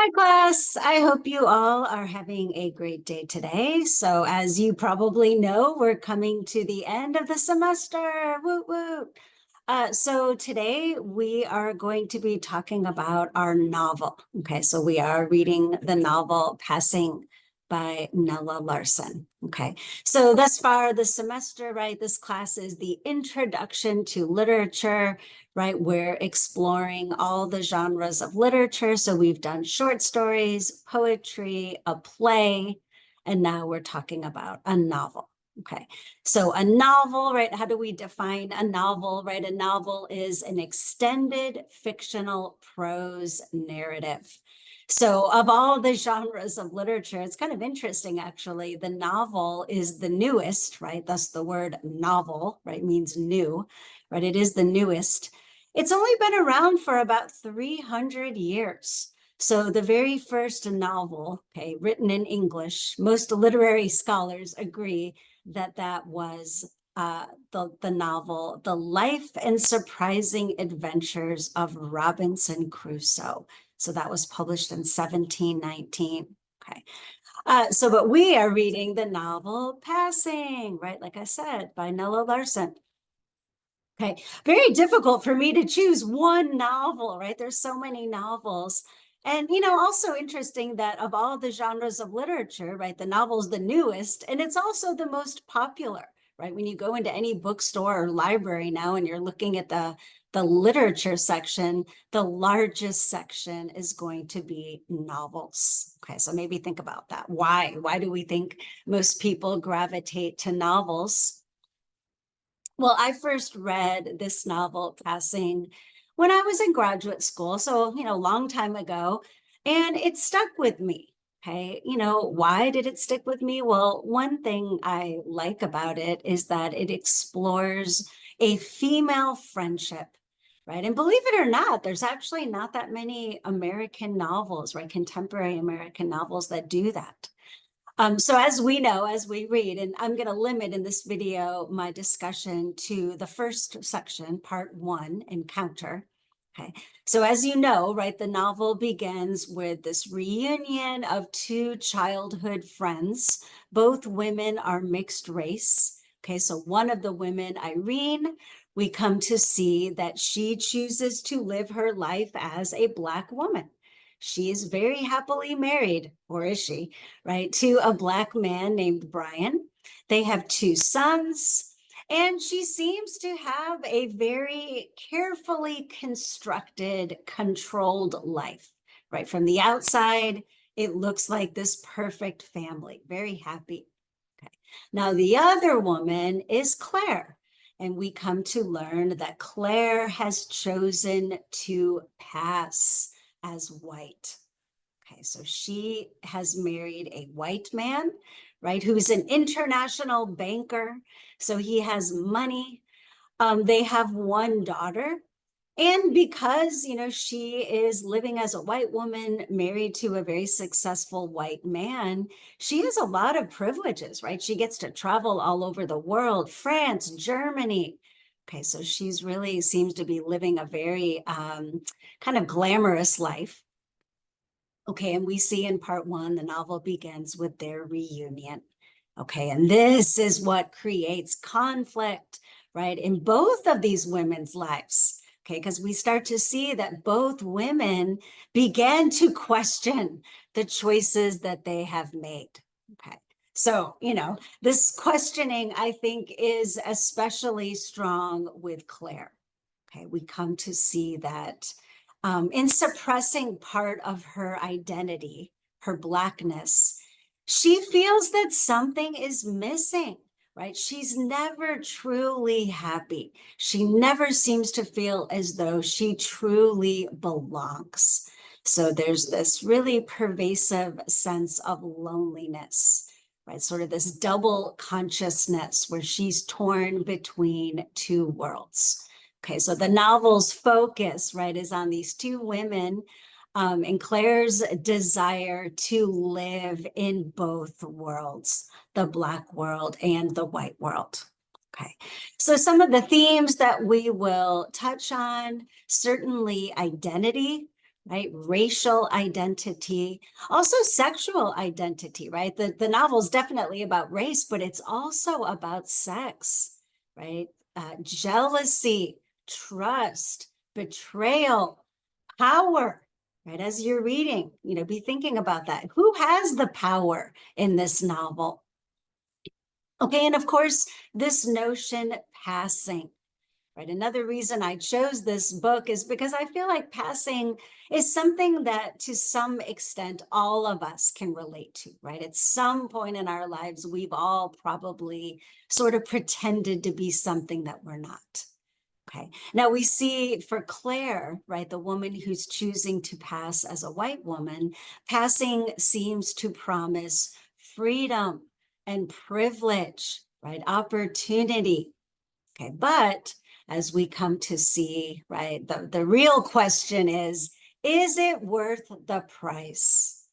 Hi, class. I hope you all are having a great day today. So, as you probably know, we're coming to the end of the semester. Woot woot. So today we are going to be talking about our novel. Okay, so we are reading the novel Passing by Nella Larsen. Okay, so thus far this semester, right, this class is the introduction to literature, right? We're exploring all the genres of literature. So we've done short stories, poetry, a play, and now we're talking about a novel. Okay, so a novel, right? How do we define a novel, right? A novel is an extended fictional prose narrative. So of all the genres of literature, it's kind of interesting, actually. The novel is the newest, right? Thus the word novel, right, means new, right? It is the newest. It's only been around for about 300 years. So the very first novel, okay, written in English, most literary scholars agree that that was the novel, The Life and Surprising Adventures of Robinson Crusoe. So that was published in 1719. Okay. But we are reading the novel Passing, right? Like I said, by Nella Larsen. Okay, very difficult for me to choose one novel, right? There's so many novels. And, also interesting that of all the genres of literature, right, the novel's the newest, and it's also the most popular, right? When you go into any bookstore or library now and you're looking at the literature section, the largest section is going to be novels. Okay, so maybe think about that. Why? Why do we think most people gravitate to novels? Well, I first read this novel, Passing, when I was in graduate school. So, a long time ago. And it stuck with me. Okay. Why did it stick with me? Well, one thing I like about it is that it explores a female friendship, right? And believe it or not, there's actually not that many American novels, right? Contemporary American novels that do that. So as we know, as we read, and I'm going to limit in this video my discussion to the first section, part one, encounter. Okay. So as you know, right, the novel begins with this reunion of two childhood friends. Both women are mixed race. Okay, so one of the women, Irene, we come to see that she chooses to live her life as a Black woman. She is very happily married, or is she, right, to a Black man named Brian. They have two sons, and she seems to have a very carefully constructed, controlled life, right? From the outside, it looks like this perfect family, very happy. Okay. Now, the other woman is Claire, and we come to learn that Claire has chosen to pass as white. Okay, so she has married a white man, right, who's an international banker. So he has money. They have one daughter. And because, she is living as a white woman, married to a very successful white man, she has a lot of privileges, right? She gets to travel all over the world, France, Germany. Okay, so she's really seems to be living a very kind of glamorous life. Okay, and we see in part one, the novel begins with their reunion. Okay, and this is what creates conflict, right, in both of these women's lives. Okay, because we start to see that both women began to question the choices that they have made. Okay, so, this questioning, I think, is especially strong with Claire. Okay, we come to see that in suppressing part of her identity, her Blackness, she feels that something is missing, right? She's never truly happy. She never seems to feel as though she truly belongs. So there's this really pervasive sense of loneliness, right? Sort of this double consciousness where she's torn between two worlds. Okay, so the novel's focus, right, is on these two women and Claire's desire to live in both worlds, the Black world and the white world. Okay, so some of the themes that we will touch on, certainly identity, right? Racial identity, also sexual identity, right? The novel's definitely about race, but it's also about sex, right? Jealousy, trust, betrayal, power, right? As you're reading, be thinking about that. Who has the power in this novel? Okay, and of course, this notion passing, right? Another reason I chose this book is because I feel like passing is something that to some extent all of us can relate to, right? At some point in our lives, we've all probably sort of pretended to be something that we're not. Okay. Now we see for Claire, right, the woman who's choosing to pass as a white woman, passing seems to promise freedom and privilege, right, opportunity. Okay, but as we come to see, right, the real question is it worth the price?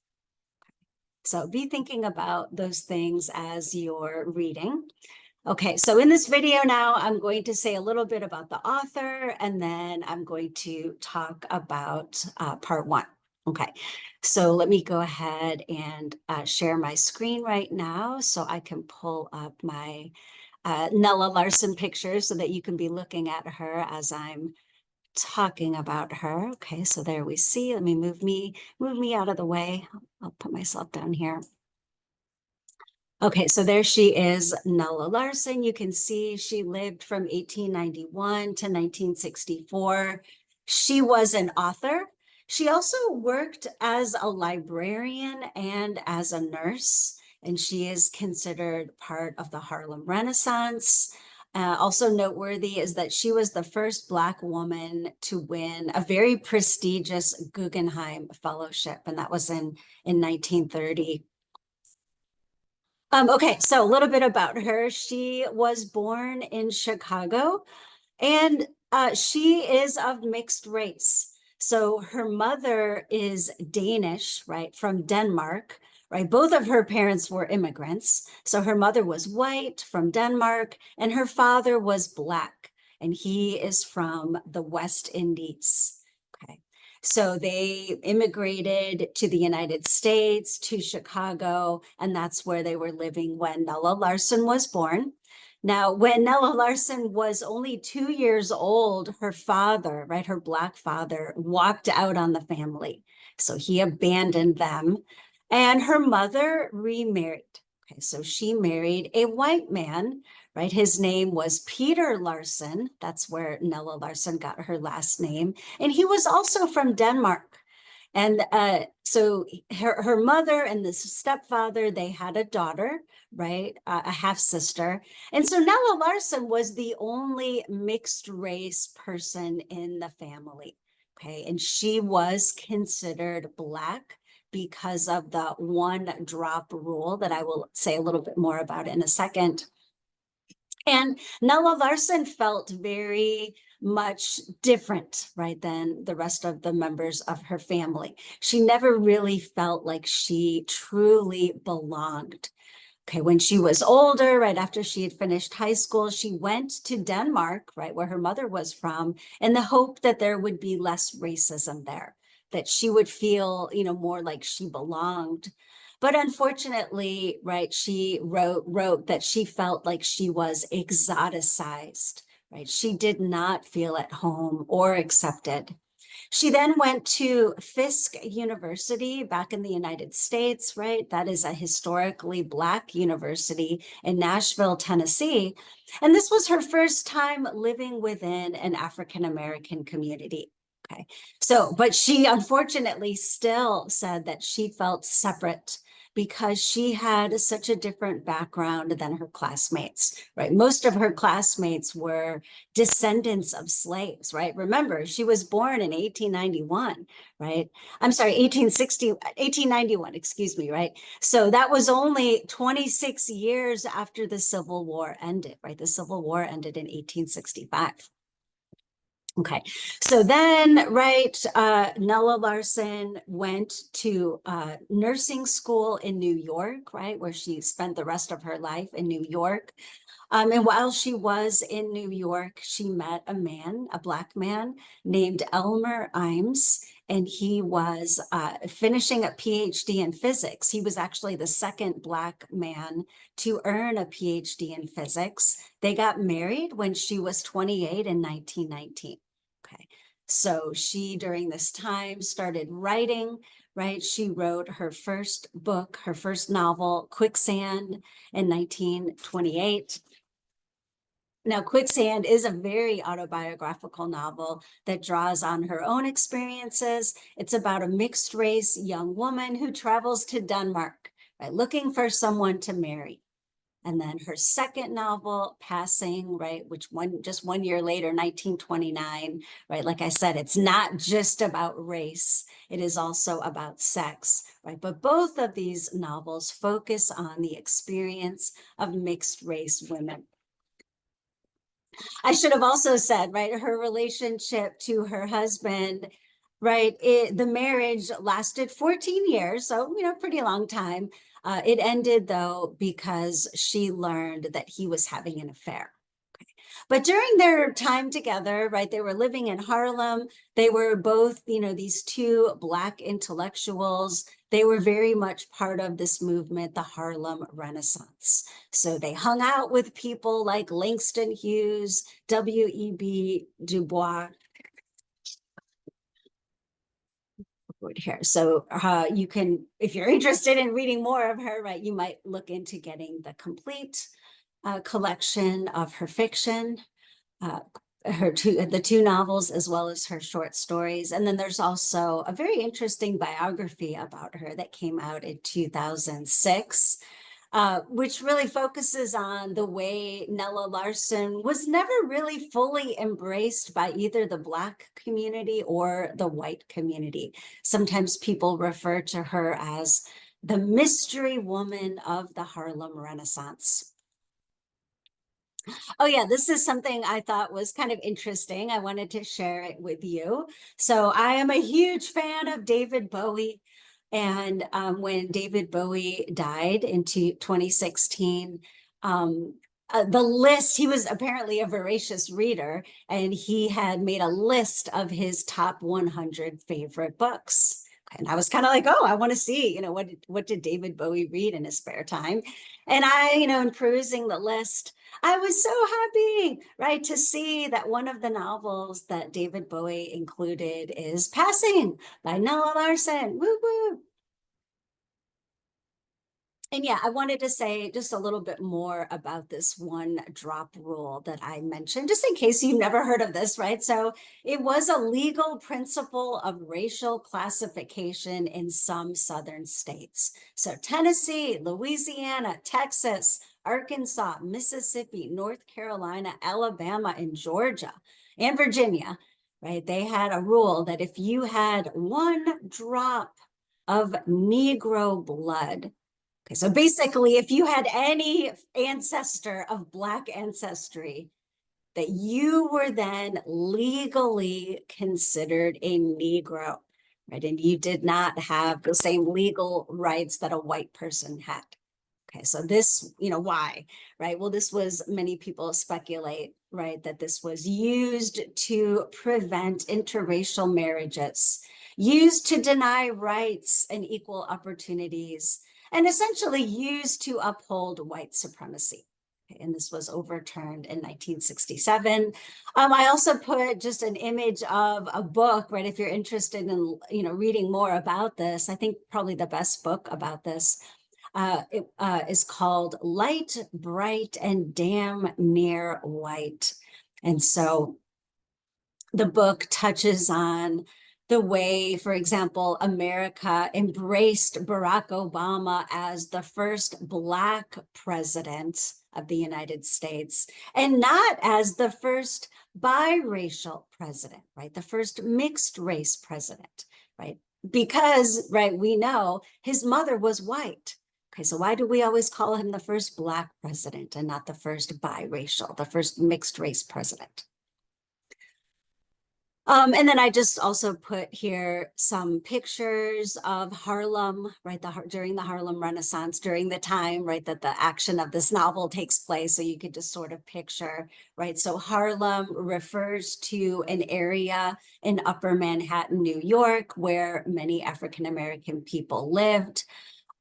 So be thinking about those things as you're reading. Okay, so in this video now, I'm going to say a little bit about the author, and then I'm going to talk about part one. Okay, so let me go ahead and share my screen right now so I can pull up my Nella Larsen picture so that you can be looking at her as I'm talking about her. Okay, so there we see. Let me move me out of the way. I'll put myself down here. Okay, so there she is, Nella Larsen. You can see she lived from 1891 to 1964. She was an author. She also worked as a librarian and as a nurse, and she is considered part of the Harlem Renaissance. Also noteworthy is that she was the first Black woman to win a very prestigious Guggenheim Fellowship, and that was in 1930. Okay, so a little bit about her. She was born in Chicago, and she is of mixed race. So her mother is Danish, right, from Denmark, right? Both of her parents were immigrants. So her mother was white from Denmark, and her father was Black, and he is from the West Indies. Okay. So they immigrated to the United States, to Chicago, and that's where they were living when Nella Larsen was born. Now, when Nella Larsen was only 2 years old, her father, right, her Black father, walked out on the family. So he abandoned them. And her mother remarried. Okay, so she married a white man, right? His name was Peter Larsen. That's where Nella Larsen got her last name. And he was also from Denmark. And so her mother and the stepfather, they had a daughter, right? A half sister. And so Nella Larsen was the only mixed race person in the family. Okay. And she was considered Black because of the one drop rule that I will say a little bit more about in a second. And Nella Larsen felt very much different, right, than the rest of the members of her family. She never really felt like she truly belonged. Okay, when she was older, right after she had finished high school, she went to Denmark, right, where her mother was from, in the hope that there would be less racism there, that she would feel, more like she belonged. But unfortunately, right, she wrote that she felt like she was exoticized, right? She did not feel at home or accepted. She then went to Fisk University back in the United States, right? That is a historically Black university in Nashville, Tennessee. And this was her first time living within an African American community. Okay. So, but she unfortunately still said that she felt separate because she had such a different background than her classmates, right? Most of her classmates were descendants of slaves, right? Remember, she was born in 1891, right? I'm sorry, 1891, excuse me, right? So that was only 26 years after the Civil War ended, right? The Civil War ended in 1865. Okay, so then, right, Nella Larsen went to nursing school in New York, right, where she spent the rest of her life in New York. And while she was in New York, she met a man, a Black man named Elmer Imes, and he was finishing a PhD in physics. He was actually the second Black man to earn a PhD in physics. They got married when she was 28 in 1919. Okay. So she, during this time, started writing, right? She wrote her first book, her first novel, Quicksand, in 1928. Now, Quicksand is a very autobiographical novel that draws on her own experiences. It's about a mixed race young woman who travels to Denmark, right, looking for someone to marry. And then her second novel, Passing, right, which just 1 year later, 1929, right, like I said, it's not just about race, it is also about sex, right? But both of these novels focus on the experience of mixed race women. I should have also said, right, her relationship to her husband, right, the marriage lasted 14 years, so, pretty long time. It ended, though, because she learned that he was having an affair. But during their time together, right, they were living in Harlem. They were both, these two Black intellectuals. They were very much part of this movement, the Harlem Renaissance. So they hung out with people like Langston Hughes, W.E.B. Du Bois. Here. So you can, if you're interested in reading more of her, right, you might look into getting the complete collection of her fiction. The two novels as well as her short stories. And then there's also a very interesting biography about her that came out in 2006, which really focuses on the way Nella Larsen was never really fully embraced by either the Black community or the white community. Sometimes people refer to her as the mystery woman of the Harlem Renaissance. Oh, yeah, this is something I thought was kind of interesting. I wanted to share it with you. So, I am a huge fan of David Bowie. And when David Bowie died in 2016, the list, he was apparently a voracious reader, and he had made a list of his top 100 favorite books. And I was kind of like, oh, I want to see, what did David Bowie read in his spare time? And I, in perusing the list, I was so happy, right, to see that one of the novels that David Bowie included is Passing by Nella Larsen. Woo woo. And yeah, I wanted to say just a little bit more about this one drop rule that I mentioned, just in case you've never heard of this, right? So it was a legal principle of racial classification in some southern states. So Tennessee, Louisiana, Texas, Arkansas, Mississippi, North Carolina, Alabama, and Georgia, and Virginia, right? They had a rule that if you had one drop of Negro blood, okay, so basically, if you had any ancestor of Black ancestry, that you were then legally considered a Negro, right? And you did not have the same legal rights that a white person had. Okay, so this, why, right? Well, this was, many people speculate, right, that this was used to prevent interracial marriages, used to deny rights and equal opportunities, and essentially used to uphold white supremacy. Okay, and this was overturned in 1967. I also put just an image of a book, right? If you're interested in, reading more about this, I think probably the best book about this it is called Light, Bright, and Damn Near White. And so the book touches on the way, for example, America embraced Barack Obama as the first Black president of the United States, and not as the first biracial president, right? The first mixed race president, right? Because, right, we know his mother was white. Okay, so why do we always call him the first Black president and not the first biracial, the first mixed race president? And then I just also put here some pictures of Harlem, right? During the Harlem Renaissance, during the time, right, that the action of this novel takes place. So you could just sort of picture, right? So Harlem refers to an area in Upper Manhattan, New York, where many African American people lived.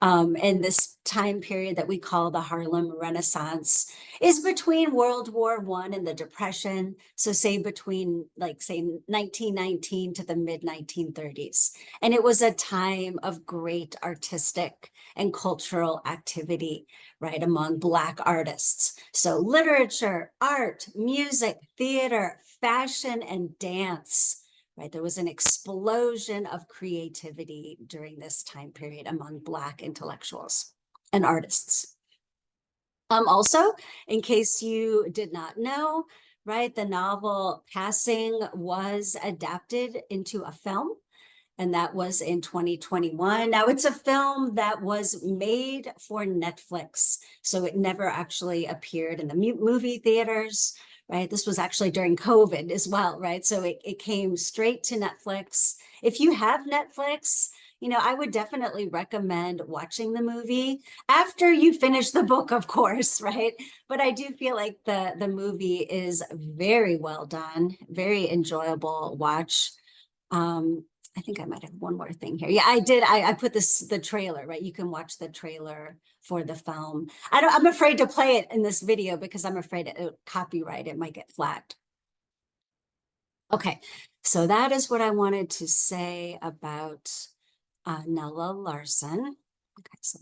And this time period that we call the Harlem Renaissance is between World War One and the Depression. So say between like say 1919 to the mid 1930s. And it was a time of great artistic and cultural activity, right, among Black artists. So literature, art, music, theater, fashion, and dance, right? There was an explosion of creativity during this time period among Black intellectuals and artists. Also, in case you did not know, right, the novel Passing was adapted into a film, and that was in 2021. Now, it's a film that was made for Netflix, so it never actually appeared in the movie theaters, right? This was actually during COVID as well, right? So it came straight to Netflix. If you have Netflix, I would definitely recommend watching the movie after you finish the book, of course, right? But I do feel like the movie is very well done, very enjoyable watch. Um, I think I might have one more thing here. Yeah, I did. I put the trailer, right? You can watch the trailer for the film. I'm afraid to play it in this video because I'm afraid copyright, it might get flagged. Okay, so that is what I wanted to say about Nella Larsen. Okay, so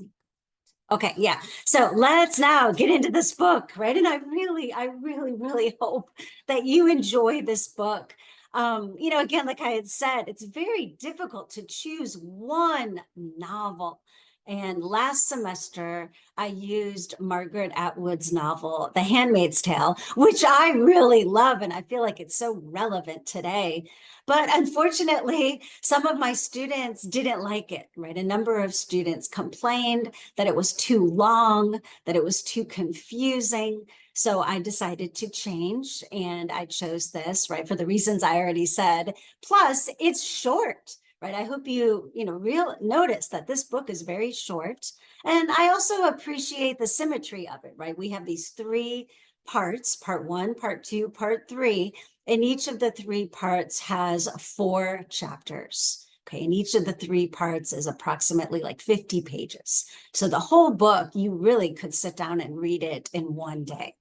okay, yeah. So let's now get into this book, right? And I really hope that you enjoy this book. Again, like I had said, it's very difficult to choose one novel. And last semester, I used Margaret Atwood's novel, The Handmaid's Tale, which I really love, and I feel like it's so relevant today. But unfortunately, some of my students didn't like it, right? A number of students complained that it was too long, that it was too confusing. So I decided to change and I chose this, right, for the reasons I already said. Plus, it's short, right? I hope real notice that this book is very short. And I also appreciate the symmetry of it, right? We have these three parts, part one, part two, part three, and each of the three parts has 4 chapters. Okay, and each of the 3 parts is approximately like 50 pages. So the whole book, you really could sit down and read it in one day.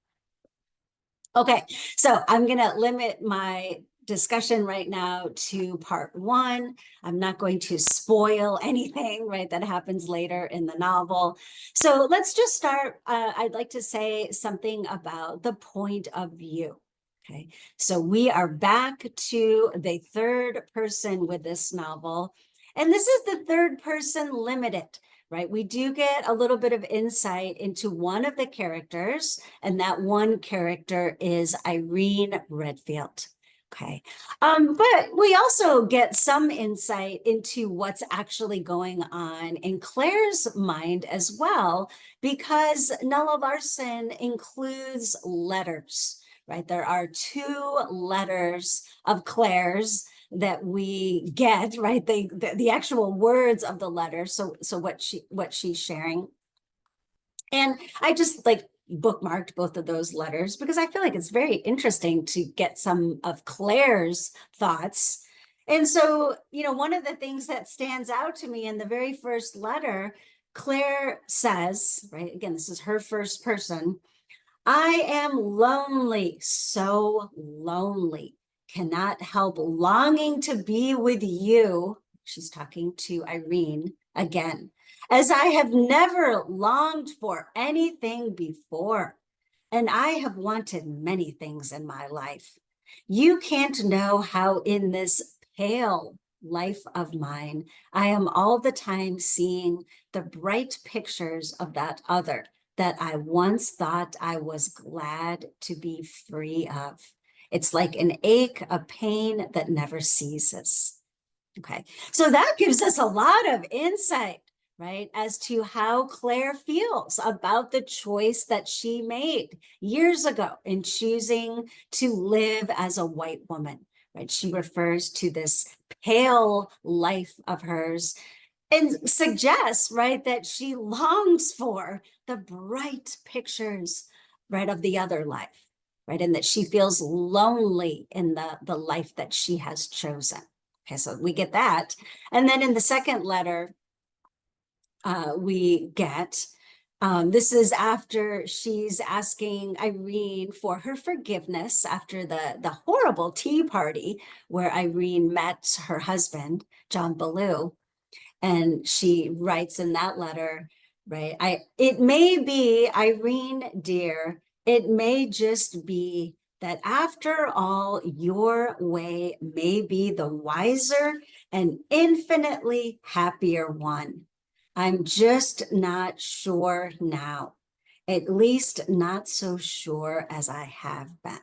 Okay, so I'm going to limit my discussion right now to part 1. I'm not going to spoil anything, right, that happens later in the novel. So let's just start. I'd like to say something about the point of view. Okay, so we are back to the third person with this novel. And this is the third person limited, right? We do get a little bit of insight into one of the characters, and that one character is Irene Redfield. Okay. But we also get some insight into what's actually going on in Claire's mind as well, because Nella Larsen includes letters, right? There are 2 letters of Claire's that we get, right? The actual words of the letter. So what she's sharing. And I just like bookmarked both of those letters because I feel like it's very interesting to get some of Claire's thoughts. And so, one of the things that stands out to me in the very first letter, Claire says, right? Again, this is her first person. I am lonely, so lonely. Cannot help longing to be with you. She's talking to Irene again, as I have never longed for anything before. And I have wanted many things in my life. You can't know how in this pale life of mine, I am all the time seeing the bright pictures of that other that I once thought I was glad to be free of. It's like an ache, a pain that never ceases. Okay, so that gives us a lot of insight, right, as to how Claire feels about the choice that she made years ago in choosing to live as a white woman. right? She refers to this pale life of hers and suggests, right, that she longs for the bright pictures, right, of the other life, right, and that she feels lonely in the life that she has chosen. Okay, so we get that. And then in the second letter, we get, this is after she's asking Irene for her forgiveness after the horrible tea party where Irene met her husband, John Ballou. And she writes in that letter, right? It may be, Irene, dear, it may just be that after all, your way may be the wiser and infinitely happier one. I'm just not sure now, at least not so sure as I have been.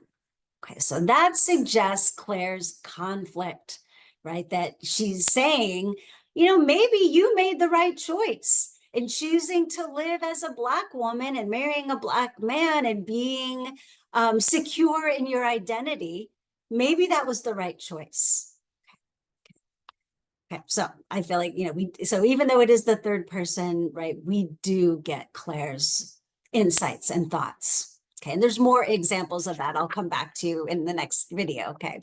Okay, so that suggests Claire's conflict, right? That she's saying, maybe you made the right choice in choosing to live as a Black woman and marrying a Black man and being secure in your identity. Maybe that was the right choice. Okay, so I feel like, so even though it is the third person, right, we do get Claire's insights and thoughts. Okay, and there's more examples of that I'll come back to in the next video. Okay,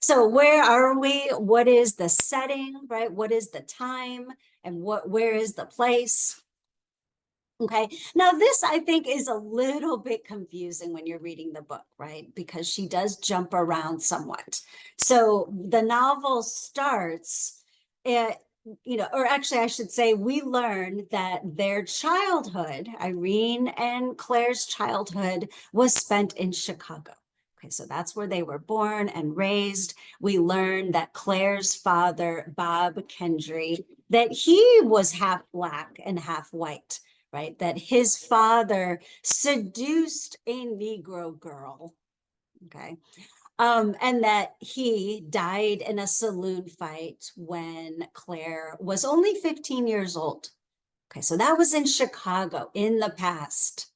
so where are we? What is the setting, right? What is the time? And where is the place? Okay, now this I think is a little bit confusing when you're reading the book, right? Because she does jump around somewhat. So the novel starts at, or actually I should say we learn that their childhood, Irene and Claire's childhood, was spent in Chicago. Okay, so that's where they were born and raised. We learn that Claire's father, Bob Kendry, that he was half Black and half white, right? That his father seduced a Negro girl, okay? And that he died in a saloon fight when Claire was only 15 years old. Okay, so that was in Chicago in the past.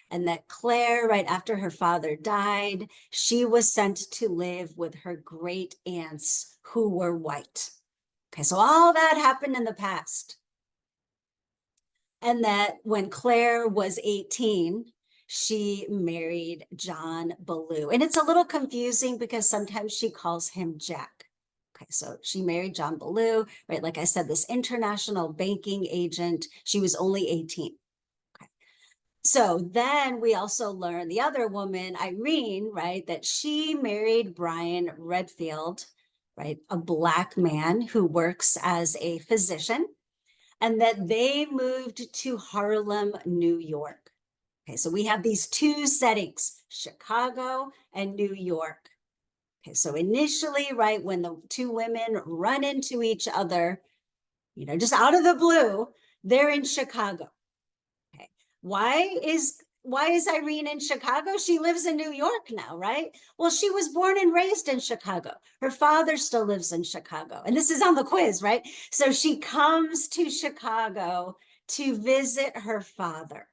And that Claire, right after her father died, she was sent to live with her great aunts who were white. Okay, so all that happened in the past. And that when Claire was 18, she married John Ballou. And it's a little confusing because sometimes she calls him Jack. Okay, so she married John Ballou, right? Like I said, this international banking agent. She was only 18. Okay. So then we also learn the other woman, Irene, right? That she married Brian Redfield, right? A Black man who works as a physician, and that they moved to Harlem, New York. Okay, so we have these two settings, Chicago and New York. Okay, so initially, right, when the two women run into each other, just out of the blue, they're in Chicago. Okay, why is Irene in Chicago? She lives in New York now, right? Well, she was born and raised in Chicago. Her father still lives in Chicago. And this is on the quiz, right? So she comes to Chicago to visit her father.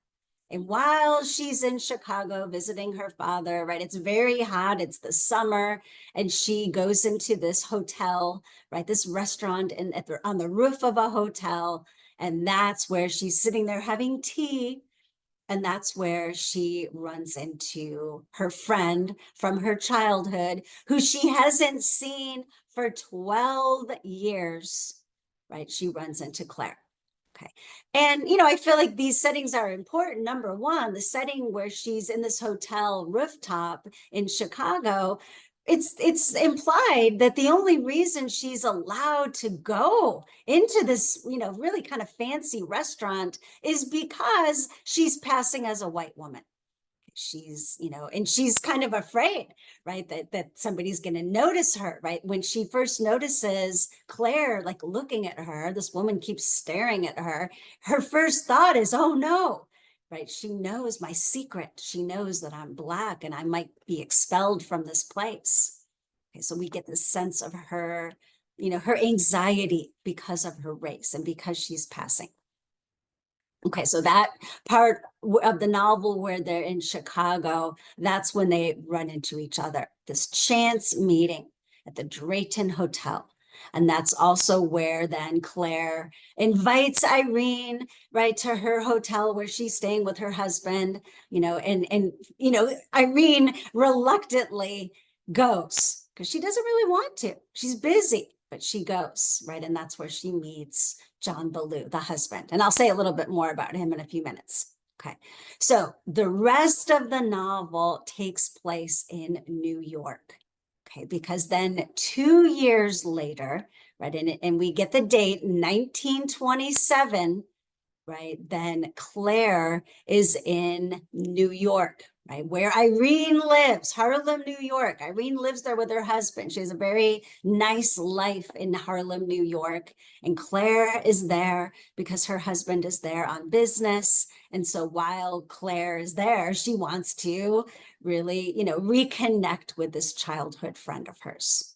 And while she's in Chicago visiting her father, right, it's very hot, it's the summer, and she goes into this hotel, right, this restaurant on the roof of a hotel, and that's where she's sitting there having tea. And that's where she runs into her friend from her childhood, who she hasn't seen for 12 years, right? She runs into Claire. Okay. And, I feel like these settings are important. Number one, the setting where she's in this hotel rooftop in Chicago, it's implied that the only reason she's allowed to go into this, really kind of fancy restaurant is because she's passing as a white woman. She's, and she's kind of afraid, right, that somebody's going to notice her, right? When she first notices Claire, like looking at her, this woman keeps staring at her. Her first thought is, oh no, right? She knows my secret. She knows that I'm Black and I might be expelled from this place. Okay, so we get this sense of her, her anxiety because of her race and because she's passing. Okay, so that part of the novel where they're in Chicago, that's when they run into each other. This chance meeting at the Drayton Hotel. And that's also where then Claire invites Irene, right, to her hotel where she's staying with her husband, Irene reluctantly goes because she doesn't really want to. She's busy, but she goes, right? And that's where she meets John Ballou, the husband. And I'll say a little bit more about him in a few minutes. Okay. So the rest of the novel takes place in New York. Okay. Because then 2 years later, right, and we get the date 1927, right? Then Claire is in New York, right? Where Irene lives, Harlem, New York. Irene lives there with her husband. She has a very nice life in Harlem, New York. And Claire is there because her husband is there on business. And so while Claire is there, she wants to really, reconnect with this childhood friend of hers.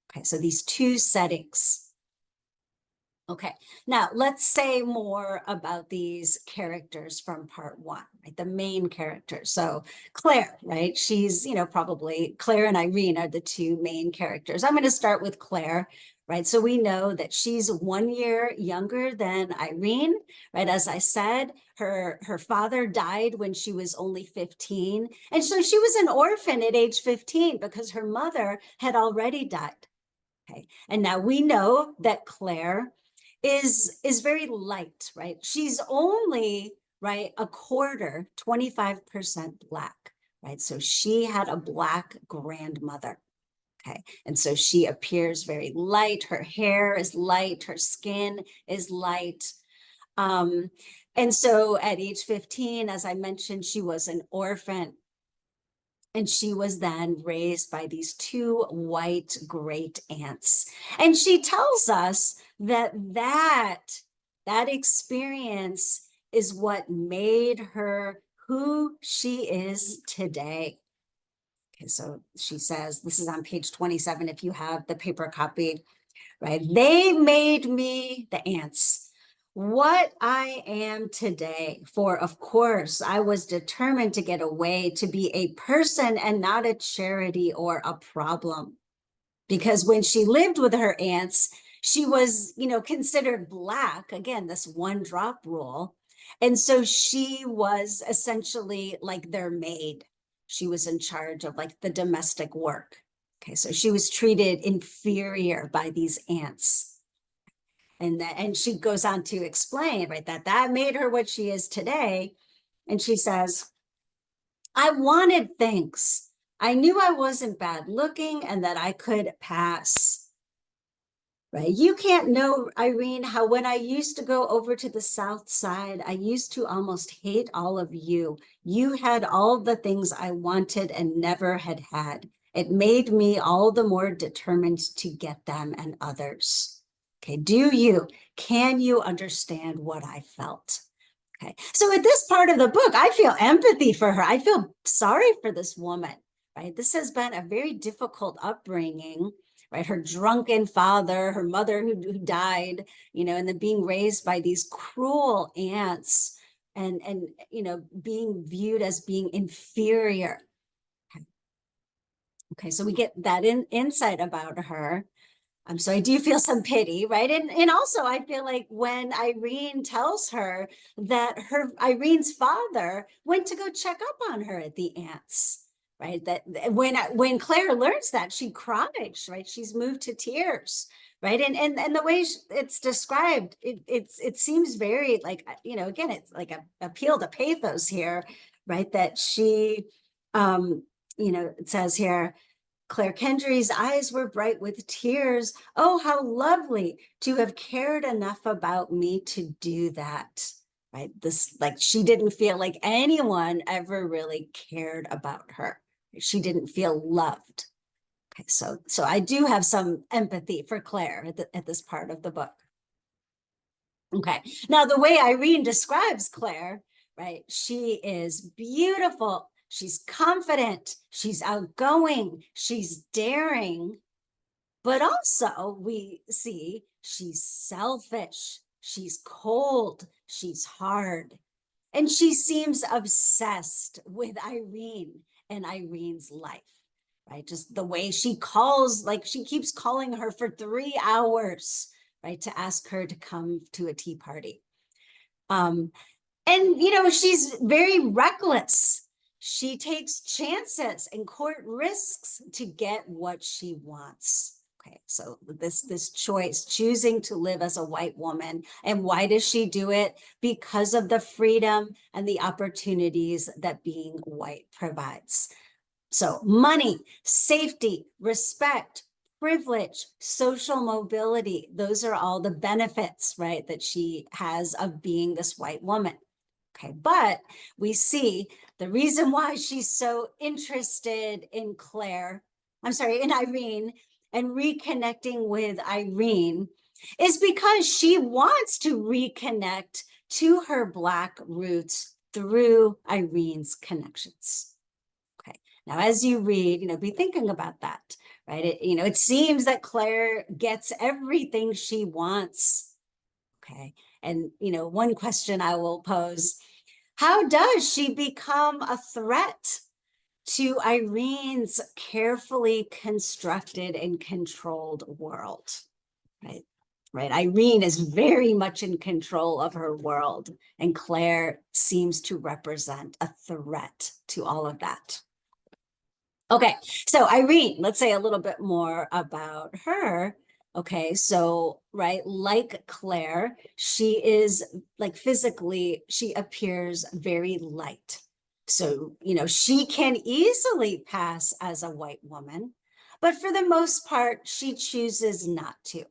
Okay, so these two settings. Okay, now let's say more about these characters from part one, right? The main characters. So Claire, right? She's, probably Claire and Irene are the two main characters. I'm going to start with Claire, right? So we know that she's 1 year younger than Irene, right? As I said, her father died when she was only 15. And so she was an orphan at age 15 because her mother had already died. Okay. And now we know that Claire is very light, right? She's only, right, a quarter, 25% Black, right? So she had a Black grandmother. Okay. And so she appears very light. Her hair is light. Her skin is light. Um, and so at age 15, as I mentioned, she was an orphan. And she was then raised by these two white great aunts. And she tells us that experience is what made her who she is today. Okay, so she says, this is on page 27 if you have the paper copy, right? They made me, the aunts, what I am today. For of course, I was determined to get away, to be a person and not a charity or a problem. Because when she lived with her aunts, she was, considered Black, again, this one drop rule. And so she was essentially like their maid. She was in charge of like the domestic work. Okay, so she was treated inferior by these aunts. And she goes on to explain, right, that made her what she is today. And she says, I wanted things. I knew I wasn't bad looking and that I could pass. Right. You can't know, Irene, how when I used to go over to the South Side, I used to almost hate all of you. You had all the things I wanted and never had had. It made me all the more determined to get them and others. Okay. Can you understand what I felt? Okay. So at this part of the book, I feel empathy for her. I feel sorry for this woman, right? This has been a very difficult upbringing, right? Her drunken father, her mother who died, and then being raised by these cruel aunts and being viewed as being inferior. Okay, so we get that insight about her. So I do feel some pity, right? And also I feel like when Irene tells her that Irene's father went to go check up on her at the aunts, right? That when Claire learns that, she cries, right? She's moved to tears, right? And the way it's described, it seems very like, again, it's like a appeal to pathos here, right? That she, it says here, Claire Kendry's eyes were bright with tears. Oh, how lovely to have cared enough about me to do that. Right? This, like, she didn't feel like anyone ever really cared about her. She didn't feel loved. Okay, so I do have some empathy for Claire at this part of the book. Okay, now the way Irene describes Claire, right? She is beautiful. She's confident. She's outgoing. She's daring. But also we see she's selfish. She's cold, she's hard, and she seems obsessed with Irene and Irene's life, right? Just the way she calls, like she keeps calling her for 3 hours, right, to ask her to come to a tea party. Um, and, she's very reckless. She takes chances and court risks to get what she wants. Okay, so this choice, choosing to live as a white woman. And why does she do it? Because of the freedom and the opportunities that being white provides. So money, safety, respect, privilege, social mobility, those are all the benefits, right, that she has of being this white woman. Okay, but we see the reason why she's so interested in in Irene, and reconnecting with Irene is because she wants to reconnect to her Black roots through Irene's connections. Okay, now as you read, be thinking about that, right? It seems that Claire gets everything she wants. Okay, and one question I will pose: how does she become a threat to Irene's carefully constructed and controlled world? Right? Right. Irene is very much in control of her world, and Claire seems to represent a threat to all of that. Okay, so Irene, let's say a little bit more about her. Okay, so, right, like Claire, she is like physically, she appears very light. So, she can easily pass as a white woman, but for the most part, she chooses not to.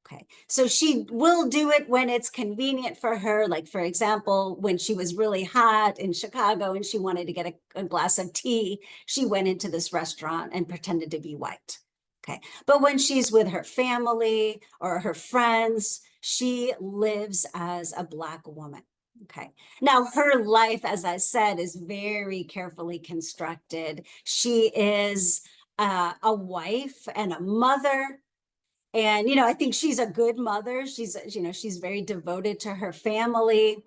Okay, so she will do it when it's convenient for her. Like, for example, when she was really hot in Chicago and she wanted to get a glass of tea, she went into this restaurant and pretended to be white. Okay, but when she's with her family or her friends, she lives as a Black woman. Okay, now her life, as I said, is very carefully constructed. She is a wife and a mother, and I think she's a good mother. She's very devoted to her family.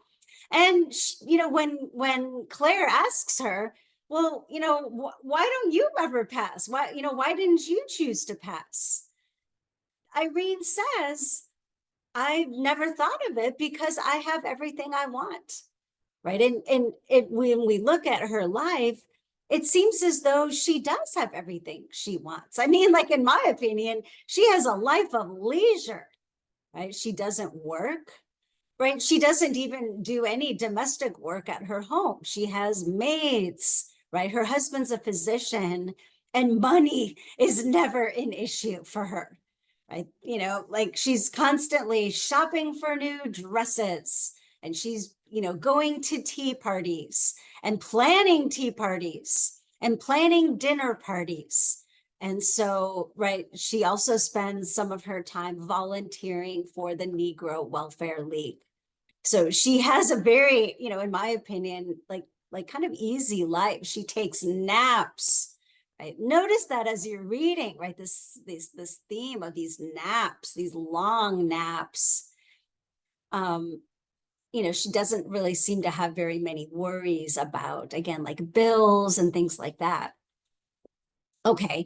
And when Claire asks her, well, why don't you ever pass? Why didn't you choose to pass? Irene says, I've never thought of it because I have everything I want. Right. And when we look at her life, it seems as though she does have everything she wants. I mean, like, in my opinion, she has a life of leisure, right? She doesn't work, right? She doesn't even do any domestic work at her home. She has maids, right? Her husband's a physician, and money is never an issue for her, right? Like, she's constantly shopping for new dresses, and she's, going to tea parties and planning tea parties and planning dinner parties. And so, right, she also spends some of her time volunteering for the Negro Welfare League. So she has a very, in my opinion, like kind of easy life. She takes naps. Right? Notice that as you're reading, right? This theme of these naps, these long naps. She doesn't really seem to have very many worries about, again, like bills and things like that. Okay,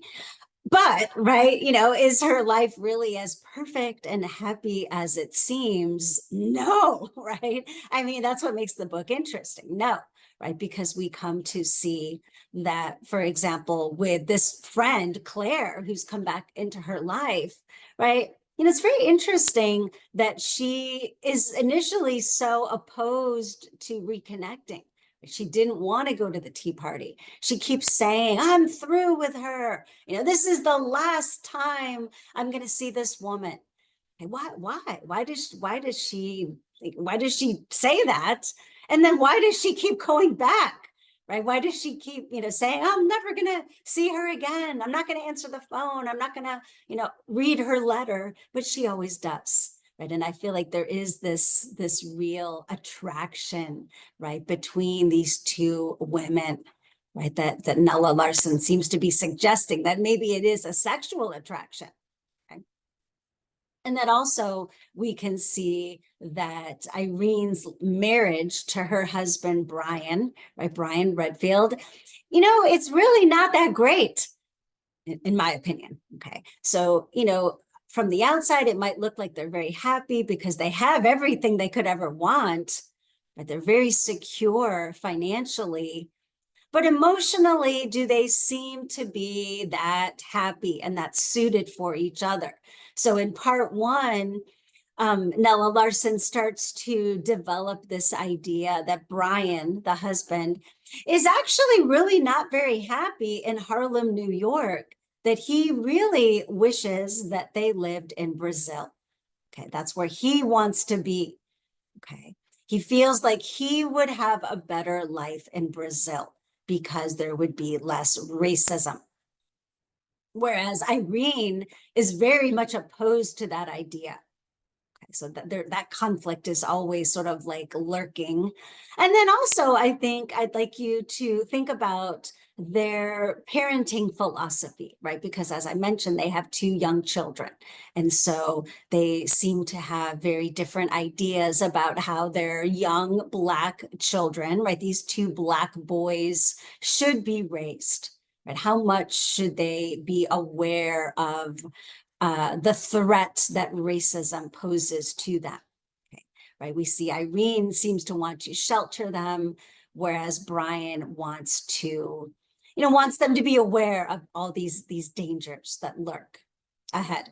but, right, is her life really as perfect and happy as it seems? No, right? I mean, that's what makes the book interesting. No, right? Because we come to see that, for example, with this friend, Claire, who's come back into her life, right? It's very interesting that she is initially so opposed to reconnecting. She didn't want to go to the tea party. She keeps saying, I'm through with her. This is the last time I'm going to see this woman. And why does she say that? And then why does she keep going back? Right? Why does she keep, saying, I'm never going to see her again. I'm not going to answer the phone. I'm not going to, read her letter, but she always does. Right? And I feel like there is this real attraction, right, between these two women, right? That Nella Larsen seems to be suggesting that maybe it is a sexual attraction. Okay? And then also we can see that Irene's marriage to her husband, Brian, right? Brian Redfield, it's really not that great, in my opinion. Okay. So, from the outside, it might look like they're very happy because they have everything they could ever want, but they're very secure financially. But emotionally, do they seem to be that happy and that suited for each other? So in part one, Nella Larsen starts to develop this idea that Brian, the husband, is actually really not very happy in Harlem, New York, that he really wishes that they lived in Brazil. Okay, that's where he wants to be. Okay, he feels like he would have a better life in Brazil because there would be less racism. Whereas Irene is very much opposed to that idea. So that conflict is always sort of like lurking. And then also, I think I'd like you to think about their parenting philosophy, right? Because as I mentioned, they have two young children. And so they seem to have very different ideas about how their young Black children, right? These two Black boys should be raised, right? How much should they be aware of the threat that racism poses to them? Okay, right? We see Irene seems to want to shelter them, whereas Brian wants to, wants them to be aware of all these dangers that lurk ahead.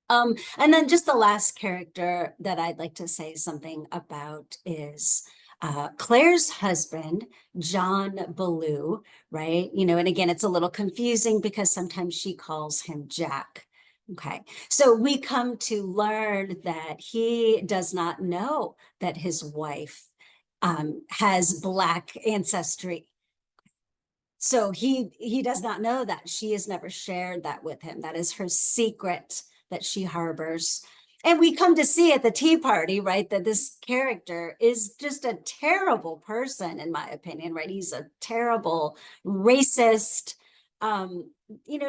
And then just the last character that I'd like to say something about is Claire's husband, John Ballou, right? And again, it's a little confusing because sometimes she calls him Jack. Okay, so we come to learn that he does not know that his wife has Black ancestry. So he does not know that. She has never shared that with him. That is her secret that she harbors. And we come to see at the tea party, right, that this character is just a terrible person, in my opinion, right? He's a terrible racist.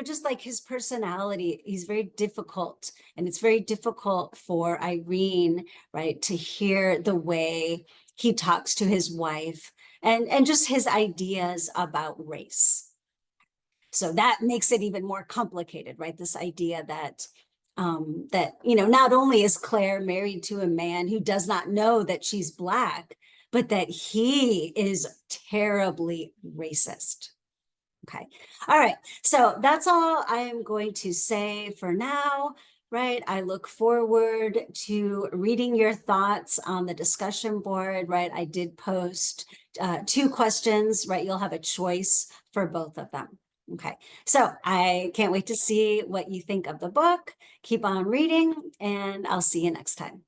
Just like his personality, he's very difficult. And it's very difficult for Irene, right, to hear the way he talks to his wife and just his ideas about race. So that makes it even more complicated, right? This idea that not only is Claire married to a man who does not know that she's Black, but that he is terribly racist. Okay. All right. So that's all I am going to say for now, right? I look forward to reading your thoughts on the discussion board, right? I did post 2 questions, right? You'll have a choice for both of them. Okay. So I can't wait to see what you think of the book. Keep on reading, and I'll see you next time.